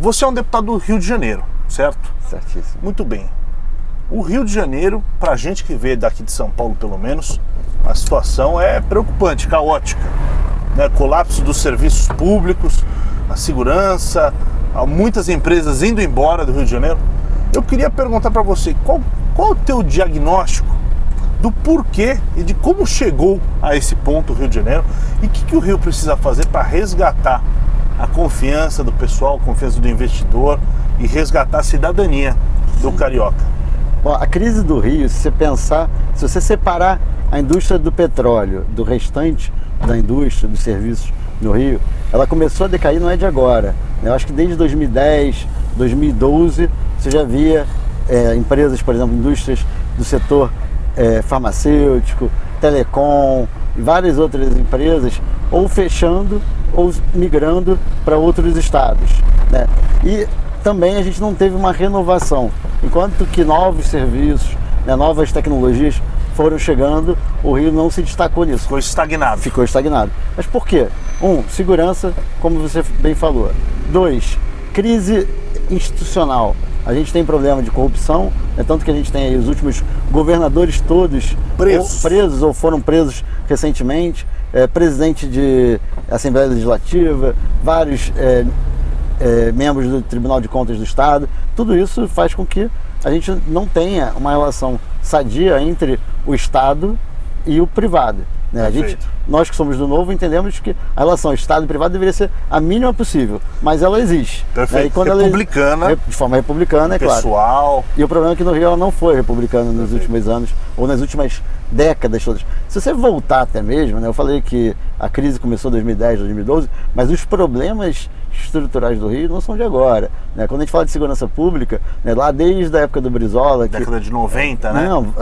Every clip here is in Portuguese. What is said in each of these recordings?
Você é um deputado do Rio de Janeiro, certo? Certíssimo. Muito bem. O Rio de Janeiro, pra gente que vê daqui de São Paulo pelo menos, a situação é preocupante, caótica, né? Colapso dos serviços públicos, a segurança, há muitas empresas indo embora do Rio de Janeiro. Eu queria perguntar para você, qual o teu diagnóstico do porquê e de como chegou a esse ponto o Rio de Janeiro e o que o Rio precisa fazer para resgatar a confiança do pessoal, a confiança do investidor e resgatar a cidadania do carioca? Bom, a crise do Rio, se você separar a indústria do petróleo do restante da indústria, dos serviços no Rio, ela começou a decair, não é de agora. Eu acho que desde 2010, 2012, você já via empresas, por exemplo, indústrias do setor farmacêutico, telecom e várias outras empresas ou fechando ou migrando para outros estados, né? E também a gente não teve uma renovação. Enquanto que novos serviços, né, novas tecnologias foram chegando, o Rio não se destacou nisso. Ficou estagnado. Ficou estagnado. Mas por quê? 1, segurança, como você bem falou. 2, crise institucional. A gente tem problema de corrupção, tanto que a gente tem aí os últimos governadores todos presos ou foram presos recentemente, presidente de Assembleia Legislativa, vários membros do Tribunal de Contas do Estado. Tudo isso faz com que a gente não tenha uma relação sadia entre o Estado e o privado, né? Nós que somos do Novo entendemos que a relação Estado e privado deveria ser a mínima possível, mas ela existe. Perfeito. Né? E quando republicana. De forma republicana, é claro. Pessoal. E o problema é que no Rio ela não foi republicana nos últimos anos, ou nas últimas décadas todas. Se você voltar até mesmo, né, eu falei que a crise começou em 2010, 2012, mas os problemas estruturais do Rio não são de agora, né? Quando a gente fala de segurança pública, né, lá desde a época do Brizola... Década de 90, né? Não,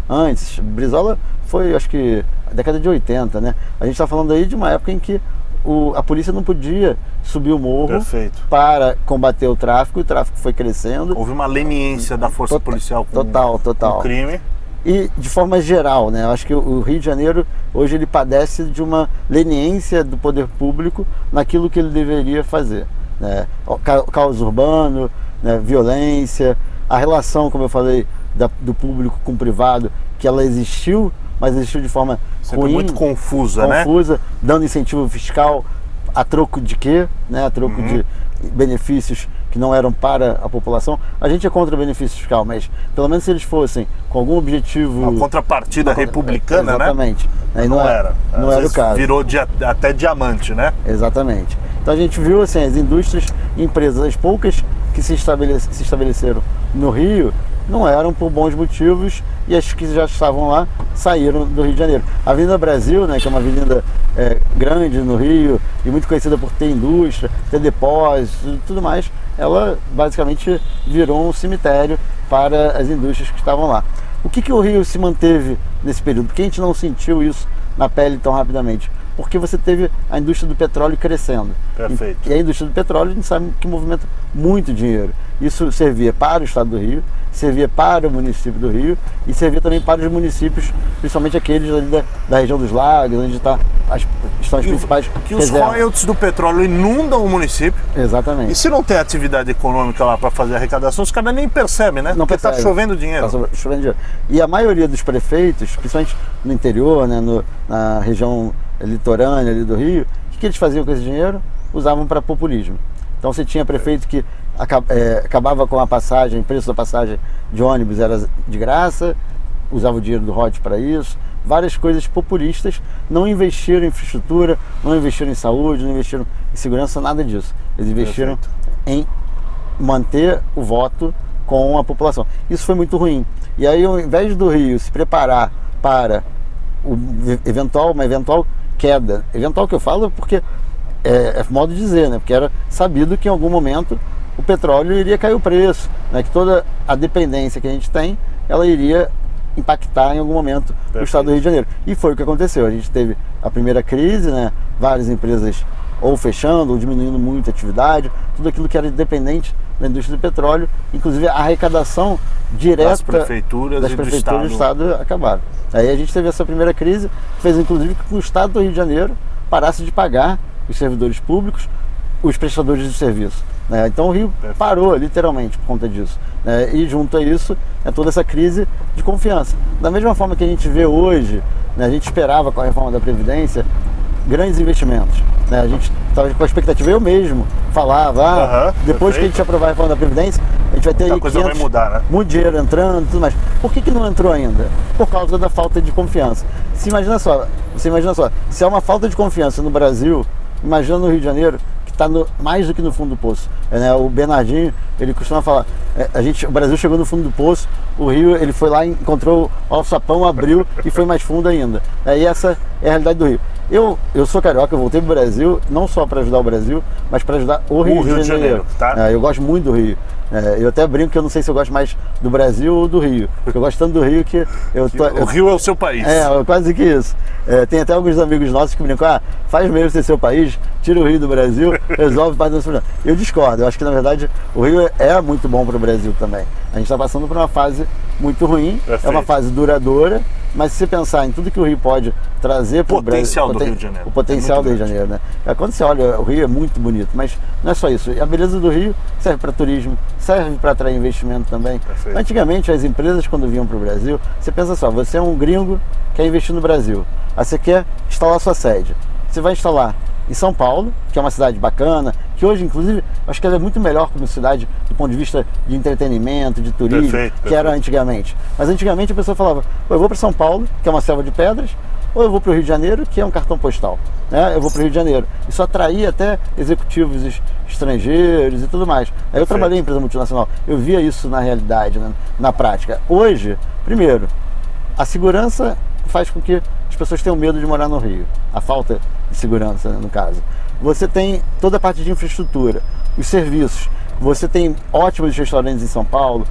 antes. Brizola foi, acho que, a década de 80, né? A gente está falando aí de uma época em que a polícia não podia subir o morro. Perfeito. Para combater o tráfico foi crescendo. Houve uma leniência da força policial com o crime. E de forma geral, né? Eu acho que o Rio de Janeiro hoje ele padece de uma leniência do poder público naquilo que ele deveria fazer, né? Caos urbano, né? Violência, a relação, como eu falei, do público com o privado, que ela existiu, mas existiu de forma sempre ruim, muito confusa, né? Dando incentivo fiscal a troco de quê? Né? A troco de benefícios que não eram para a população. A gente é contra o benefício fiscal, mas pelo menos se eles fossem com algum objetivo... Uma contrapartida republicana, exatamente, né? Não era. Não era o caso. Virou até diamante, né? Exatamente. Então a gente viu assim, as indústrias, empresas, as poucas que se estabeleceram no Rio, não eram por bons motivos, e as que já estavam lá saíram do Rio de Janeiro. A Avenida Brasil, né, que é uma avenida grande no Rio e muito conhecida por ter indústria, ter depósitos e tudo mais, ela basicamente virou um cemitério para as indústrias que estavam lá. O que o Rio se manteve nesse período? Por que a gente não sentiu isso na pele tão rapidamente? Porque você teve a indústria do petróleo crescendo. Perfeito. E a indústria do petróleo, a gente sabe que movimenta muito dinheiro. Isso servia para o estado do Rio, servia para o município do Rio e servia também para os municípios, principalmente aqueles ali da região dos lagos, onde estão as principais que os royalties do petróleo inundam o município. Exatamente. E se não tem atividade econômica lá para fazer arrecadação, os caras nem percebem, né? Não Porque está chovendo dinheiro. Tá chovendo dinheiro. E a maioria dos prefeitos, principalmente no interior, né, na região litorânea ali do Rio, o que eles faziam com esse dinheiro? Usavam para populismo. Então você tinha prefeito que acabava com a passagem, o preço da passagem de ônibus era de graça, usava o dinheiro do ROD para isso, várias coisas populistas, não investiram em infraestrutura, não investiram em saúde, não investiram em segurança, nada disso. Eles investiram em manter o voto com a população. Isso foi muito ruim. E aí, ao invés do Rio se preparar para uma eventual queda, eventual que eu falo porque é modo de dizer, né? Porque era sabido que em algum momento o petróleo iria cair o preço, né? Que toda a dependência que a gente tem, ela iria impactar em algum momento o estado do Rio de Janeiro. E foi o que aconteceu. A gente teve a primeira crise, né? Várias empresas ou fechando ou diminuindo muito a atividade, tudo aquilo que era dependente da indústria do petróleo, inclusive a arrecadação direta das prefeituras do estado acabaram. Aí a gente teve essa primeira crise, que fez inclusive que o estado do Rio de Janeiro parasse de pagar os servidores públicos, os prestadores de serviço, né? Então o Rio parou literalmente por conta disso, né? E junto a isso é toda essa crise de confiança. Da mesma forma que a gente vê hoje, né, a gente esperava com a reforma da Previdência grandes investimentos, né? A gente estava com a expectativa, eu mesmo falava, depois que a gente aprovar a reforma da Previdência, a gente vai ter muita coisa vai mudar, né? muito dinheiro entrando e tudo mais. Por que não entrou ainda? Por causa da falta de confiança. Você imagina só, se há uma falta de confiança no Brasil, imagina no Rio de Janeiro, que está mais do que no fundo do poço, né? O Bernardinho, ele costuma falar, o Brasil chegou no fundo do poço, o Rio, ele foi lá, encontrou o alçapão, abriu e foi mais fundo ainda. E essa é a realidade do Rio. Eu sou carioca, eu voltei pro Brasil, não só para ajudar o Brasil, mas para ajudar o Rio de Janeiro. Tá? Eu gosto muito do Rio. Eu até brinco que eu não sei se eu gosto mais do Brasil ou do Rio. Porque eu gosto tanto do Rio que o Rio é o seu país. Quase que isso. Tem até alguns amigos nossos que brincam, faz mesmo ser seu país, tira o Rio do Brasil, resolve parte do problema. Eu discordo, eu acho que na verdade o Rio é muito bom para o Brasil também. A gente está passando por uma fase muito ruim, Perfeito. É uma fase duradoura, mas se você pensar em tudo que o Rio pode trazer para o Brasil, do Rio de Janeiro. o potencial do Rio de Janeiro, né? Quando você olha, o Rio é muito bonito, mas não é só isso. A beleza do Rio serve para turismo, serve para atrair investimento também. Perfeito. Antigamente, as empresas, quando vinham para o Brasil, você pensa só, você é um gringo, quer investir no Brasil, aí você quer instalar sua sede. Você vai instalar em São Paulo, que é uma cidade bacana, que hoje, inclusive, acho que ela é muito melhor como cidade do ponto de vista de entretenimento, de turismo, que era antigamente. Mas antigamente a pessoa falava, eu vou para São Paulo, que é uma selva de pedras, ou eu vou para o Rio de Janeiro, que é um cartão postal, né? Eu vou para o Rio de Janeiro. Isso atraía até executivos estrangeiros e tudo mais. Aí eu trabalhei em empresa multinacional, eu via isso na realidade, né? Na prática. Hoje, primeiro, a segurança faz com que as pessoas tenham medo de morar no Rio. A falta de segurança, né, no caso. Você tem toda a parte de infraestrutura, os serviços. Você tem ótimos restaurantes em São Paulo,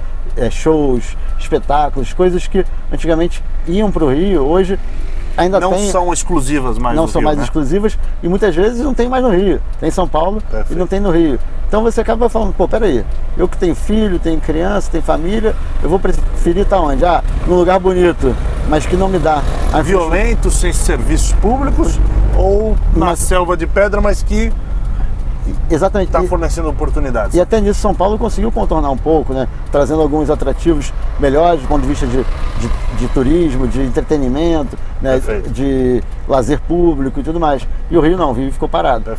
shows, espetáculos, coisas que antigamente iam para o Rio, hoje ainda não são exclusivas mais não no são Rio, mais né? exclusivas e muitas vezes não tem mais no Rio. Tem em São Paulo e não tem no Rio. Então você acaba falando, peraí, eu que tenho filho, tenho criança, tenho família, eu vou preferir estar onde? Num lugar bonito, mas que não me dá. Violento, sem serviços públicos ou na selva de pedra, mas que exatamente está fornecendo oportunidades. E até nisso São Paulo conseguiu contornar um pouco, né? Trazendo alguns atrativos melhores do ponto de vista de turismo, de entretenimento, né? De lazer público e tudo mais. E o Rio não, o Rio ficou parado.